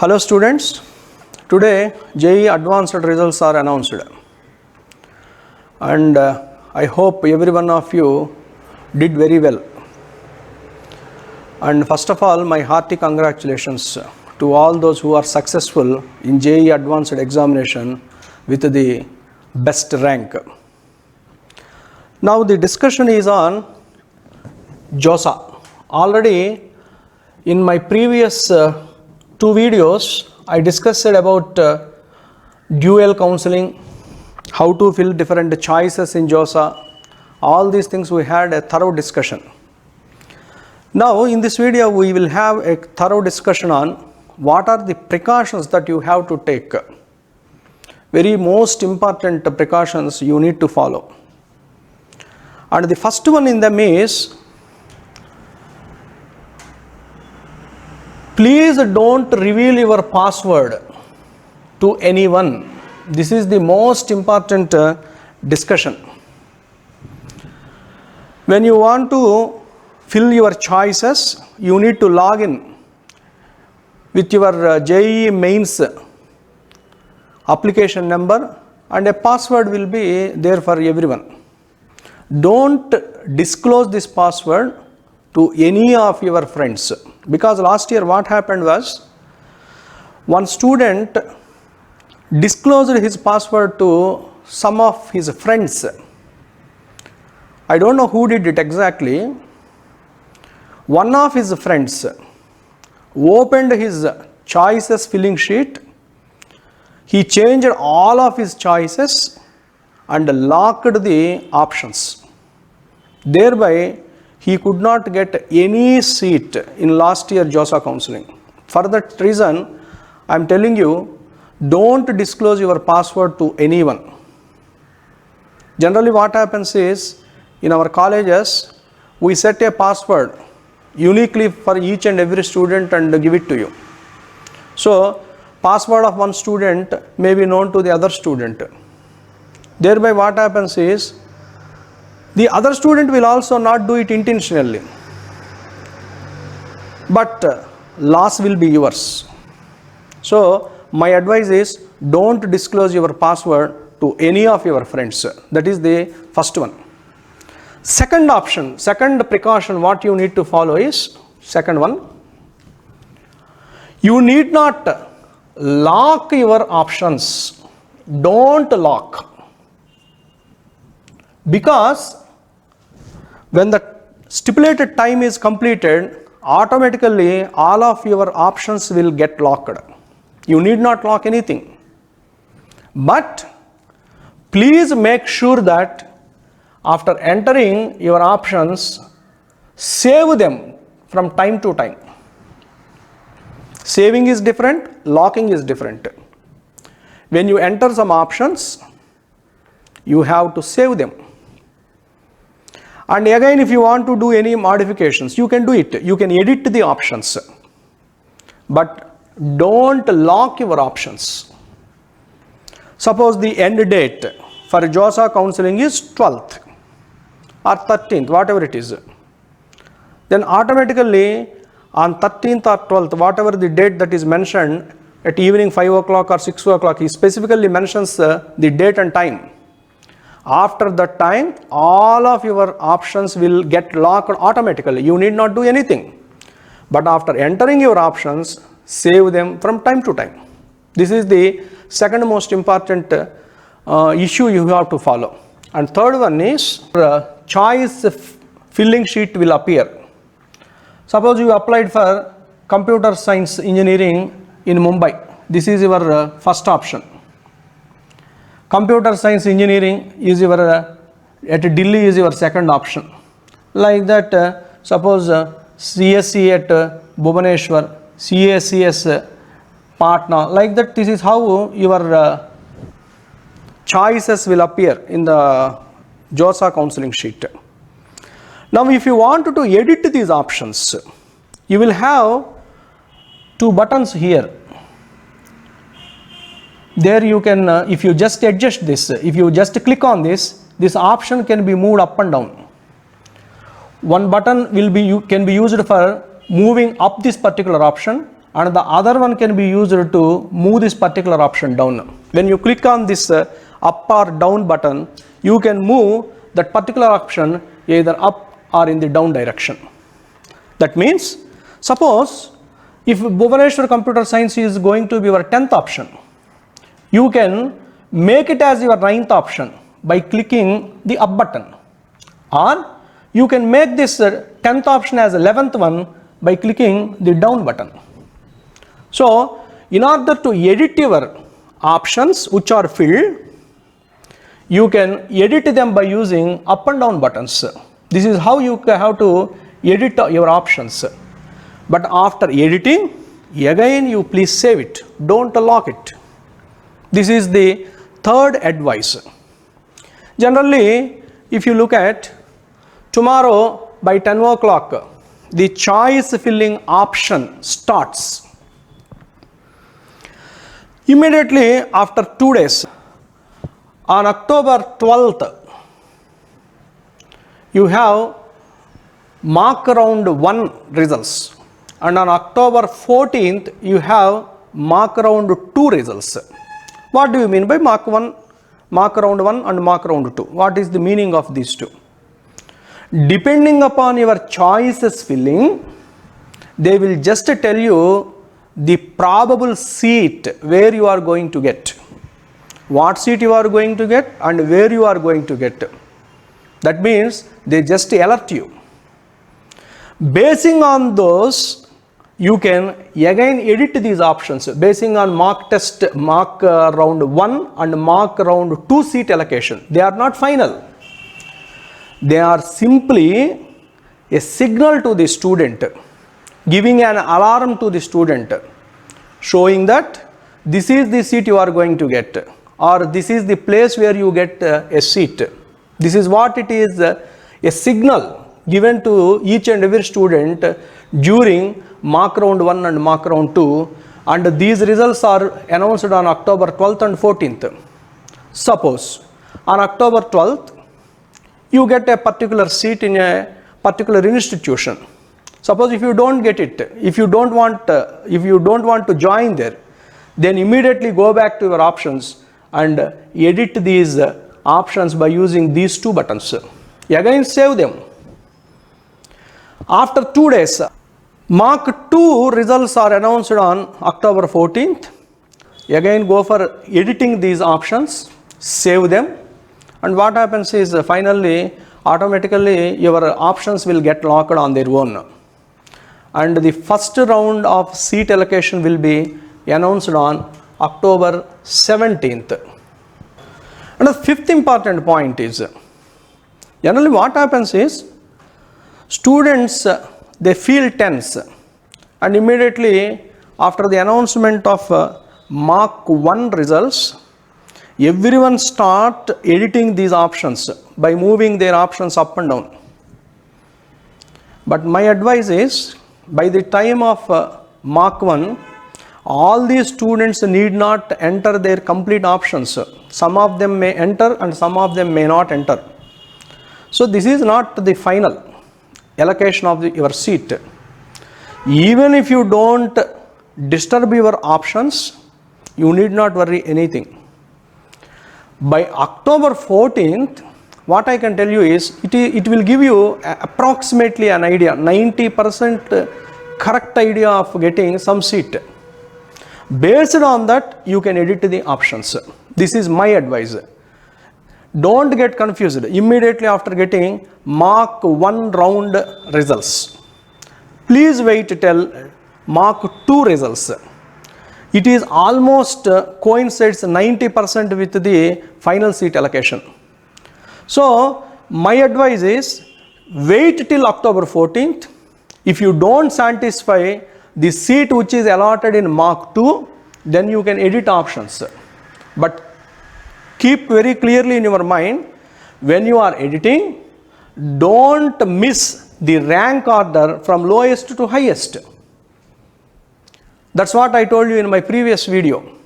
Hello students, today JEE advanced results are announced and I hope every one of you did very well. And first of all, my hearty congratulations to all those who are successful in JEE advanced examination with the best rank. Now the discussion is on JOSA. Already in my previous two videos, I discussed about dual counseling, how to fill different choices in JOSA. All these things we had a thorough discussion. Now in this video, we will have a thorough discussion on what are the precautions that you have to take. Very most important precautions you need to follow. And the first one in them is, please don't reveal your password to anyone. This is the most important discussion. When you want to fill your choices, you need to log in with your JEE mains application number and a password will be there for everyone. Don't disclose this password to any of your friends, because last year what happened was, one student disclosed his password to some of his friends. I don't know who did it exactly. One of his friends opened his choices filling sheet. He changed all of his choices and locked the options. Thereby, he could not get any seat in last year JOSA counseling. For that reason, I am telling you, don't disclose your password to anyone. Generally what happens is, in our colleges, we set a password uniquely for each and every student and give it to you. So, password of one student may be known to the other student. Thereby what happens is, the other student will also not do it intentionally, but loss will be yours. So my advice is, don't disclose your password to any of your friends. That is the first one. Second option, second precaution what you need to follow is, second one, you need not lock your options. Don't lock. Because when the stipulated time is completed, automatically all of your options will get locked. You need not lock anything. But please make sure that after entering your options, save them from time to time. Saving is different, locking is different. When you enter some options, you have to save them. And again, if you want to do any modifications, you can do it. You can edit the options. But don't lock your options. Suppose the end date for JOSA counseling is 12th or 13th, whatever it is. Then automatically on 13th or 12th, whatever the date that is mentioned at evening 5 o'clock or 6 o'clock, he specifically mentions the date and time. After that time, all of your options will get locked automatically. You need not do anything. But after entering your options, save them from time to time. This is the second most important issue you have to follow. And third one is, choice filling sheet will appear. Suppose you applied for computer science engineering in Mumbai. This is your first option. Computer science engineering is your, at Delhi is your second option. Like that, suppose CSE at Bhubaneswar, CACS Patna, like that, this is how your choices will appear in the JOSA counseling sheet. Now if you want to edit these options, you will have two buttons here. There you can, if you just adjust this, if you just click on this, this option can be moved up and down. One button will be, can be used for moving up this particular option, and the other one can be used to move this particular option down. When you click on this up or down button, you can move that particular option either up or in the down direction. That means, suppose if Bhubaneswar Computer Science is going to be your 10th option, you can make it as your 9th option by clicking the up button, or you can make this 10th option as 11th one by clicking the down button. So, in order to edit your options which are filled, you can edit them by using up and down buttons. This is how you have to edit your options. But after editing, again you please save it, don't lock it. This is the third advice. Generally, if you look at tomorrow by 10 o'clock, the choice filling option starts. Immediately after 2 days, on October 12th, you have mock round 1 results, and on October 14th, you have mock round 2 results. What do you mean by mock round 1 and mock round 2? What is the meaning of these two? Depending upon your choices filling, they will just tell you the probable seat where you are going to get, what seat you are going to get and where you are going to get. That means they just alert you. Basing on those, you can again edit these options basing on mock round 1 and mock round 2 seat allocation. They are not final. They are simply a signal to the student, giving an alarm to the student, showing that this is the seat you are going to get, or this is the place where you get a seat. This is what it is, a signal given to each and every student during mock round 1 and mock round 2, and these results are announced on October 12th and 14th. Suppose on October 12th, you get a particular seat in a particular institution. Suppose if you don't get it, if you don't want to join there, then immediately go back to your options and edit these options by using these 2 buttons. Again save them. After 2 days, mock 2 results are announced on October 14th. Again go for editing these options, save them, and what happens is finally automatically your options will get locked on their own. And the first round of seat allocation will be announced on October 17th. And the 5th important point is, generally what happens is, students they feel tense, and immediately after the announcement of mock 1 results, everyone start editing these options by moving their options up and down. But my advice is, by the time of mock 1, all these students need not enter their complete options. Some of them may enter and some of them may not enter. So this is not the final allocation of your seat. Even if you don't disturb your options, you need not worry anything. By October 14th, what I can tell you is, it will give you approximately an idea, 90% correct idea of getting some seat. Based on that, you can edit the options. This is my advice. Don't get confused immediately after getting mock 1 round results. Please wait till mock 2 results. It is almost coincides 90% with the final seat allocation. So my advice is, wait till October 14th. If you don't satisfy the seat which is allotted in mock 2, then you can edit options. But keep very clearly in your mind, when you are editing, don't miss the rank order from lowest to highest. That's what I told you in my previous video.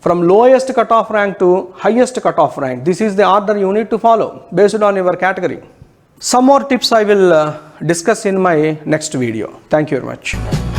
From lowest cutoff rank to highest cutoff rank, this is the order you need to follow based on your category. Some more tips I will discuss in my next video. Thank you very much.